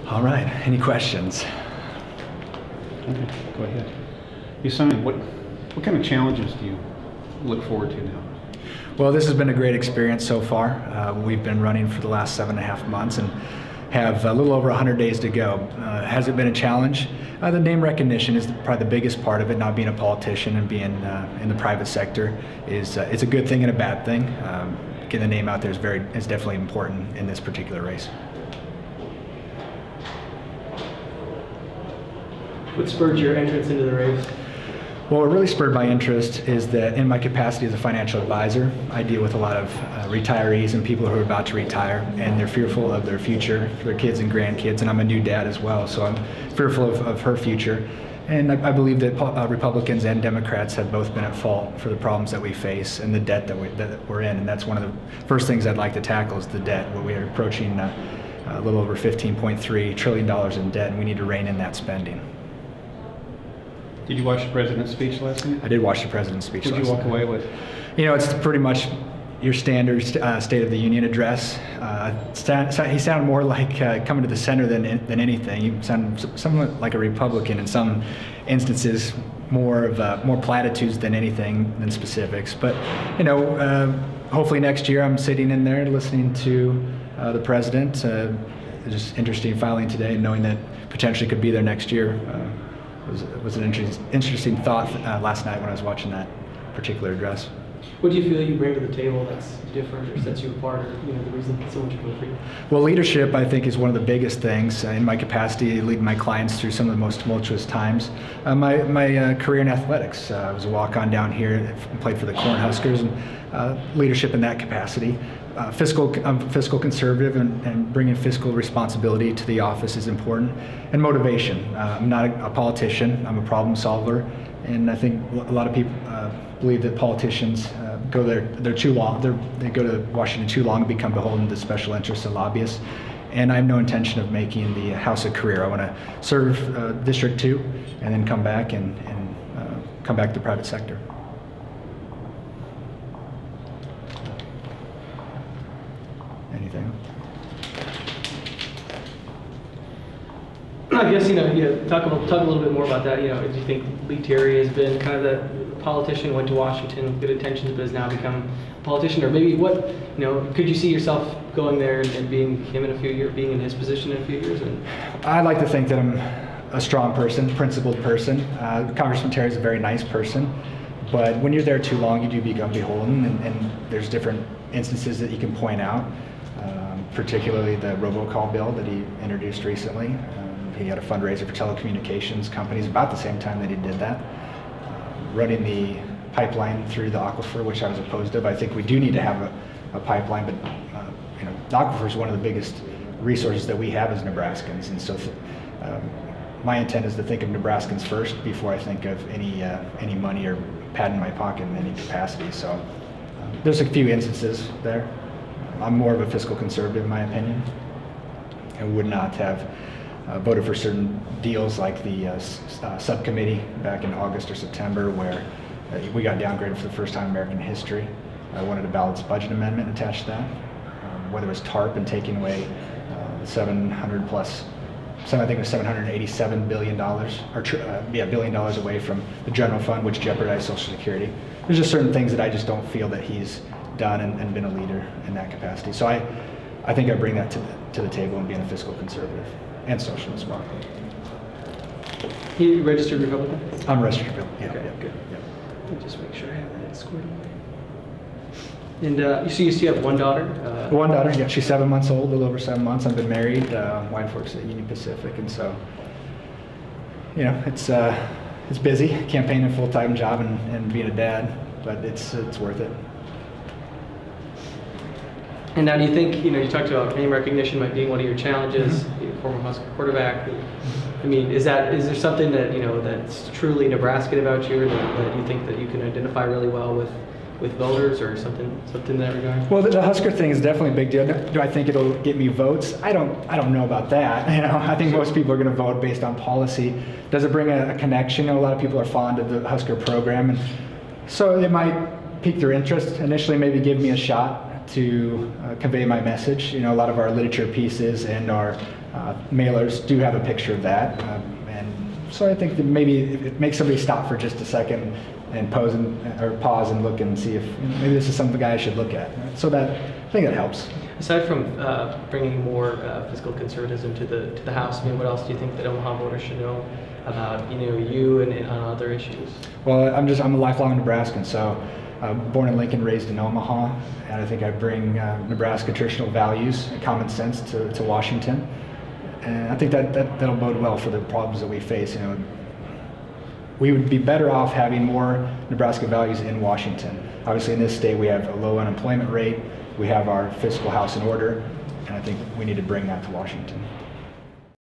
All right, any questions? Okay, go ahead. You Simon, what kind of challenges do you look forward to now? Well, this has been a great experience so far. We've been running for the last 7.5 months and have a little over 100 days to go. Has it been a challenge? The name recognition is probably the biggest part of it. Not being a politician and being in the private sector is it's a good thing and a bad thing. Getting the name out there is definitely important in this particular race. What spurred your entrance into the race? Well, what really spurred my interest is that in my capacity as a financial advisor, I deal with a lot of retirees and people who are about to retire, and they're fearful of their future, for their kids and grandkids, and I'm a new dad as well, so I'm fearful of her future. And I believe that Republicans and Democrats have both been at fault for the problems that we face and the debt that we're in, and that's one of the first things I'd like to tackle is the debt, where we are approaching a little over $15.3 trillion in debt, and we need to rein in that spending. Did you watch the president's speech last night? I did watch the president's speech last night. What did you walk away with? You know, it's pretty much your standard State of the Union address. He sounded more like coming to the center than anything. He sounded somewhat like a Republican in some instances, more platitudes than anything than specifics. But you know, hopefully next year I'm sitting in there listening to the president. Just interesting filing today, knowing that potentially could be there next year. It was an interesting thought last night when I was watching that particular address. What do you feel you bring to the table that's different or sets you apart, or the reason so much people for you? Well, leadership, I think, is one of the biggest things in my capacity, leading my clients through some of the most tumultuous times. My career in athletics, I was a walk-on down here, played for the Cornhuskers, and leadership in that capacity. I'm fiscal conservative, and bringing fiscal responsibility to the office is important. And motivation. I'm not a politician. I'm a problem solver, and I think a lot of people believe that politicians go there too long. They go to Washington too long and become beholden to special interests and lobbyists. And I have no intention of making the House a career. I want to serve District 2, and then come back and come back to the private sector. Anything? I guess talk a little bit more about that. Do you think Lee Terry has been kind of the politician, went to Washington, good intentions, but has now become a politician, or maybe what? Could you see yourself going there and being him in a few years, being in his position in a few years? And I'd like to think that I'm a strong person, principled person. Congressman Terry is a very nice person, but when you're there too long, you do become beholden, and there's different instances that you can point out. Particularly the robocall bill that he introduced recently. He had a fundraiser for telecommunications companies about the same time that he did that. Running the pipeline through the aquifer, which I was opposed of. I think we do need to have a pipeline, but the aquifer is one of the biggest resources that we have as Nebraskans, and so my intent is to think of Nebraskans first before I think of any money or pad in my pocket in any capacity. So there's a few instances there. I'm more of a fiscal conservative in my opinion, and would not have voted for certain deals like the subcommittee back in August or September, where we got downgraded for the first time in American history. I wanted a balanced budget amendment attached to that, whether it was TARP and taking away I think it was $787 billion, billion dollars away from the general fund, which jeopardized Social Security. There's just certain things that I just don't feel that he's done and been a leader in that capacity. So I think I bring that to the table in being a fiscal conservative and socialist as well. You registered Republican? I'm registered Republican. Okay, yeah, good. Yeah. Let me just make sure I have that squared away. And you still have one daughter? One daughter, yeah. She's 7 months old, a little over 7 months. I've been married. Wife works at Union Pacific, and so it's busy, campaigning a full-time job and being a dad, but it's worth it. And now, do you think, you talked about name recognition might be one of your challenges, former Husker quarterback. I mean, is there something that, that's truly Nebraskan about you, or that you think that you can identify really well with voters, or something in that regard? Well, the Husker thing is definitely a big deal. Do I think it'll get me votes? I don't know about that. I think most people are going to vote based on policy. Does it bring a connection? A lot of people are fond of the Husker program, and so it might pique their interest. Initially, maybe give me a shot to convey my message. A lot of our literature pieces and our mailers do have a picture of that. And so I think that maybe it makes somebody stop for just a second and pause and look and see if maybe this is something the guy should look at. So that, I think that helps. Aside from bringing more fiscal conservatism to the House, I mean, what else do you think that Omaha voters should know about you and on other issues? Well, I'm a lifelong Nebraskan, so born in Lincoln, raised in Omaha, and I think I bring Nebraska traditional values and common sense to Washington, and I think that'll bode well for the problems that we face. We would be better off having more Nebraska values in Washington. Obviously, in this state, we have a low unemployment rate. We have our fiscal house in order, and I think we need to bring that to Washington.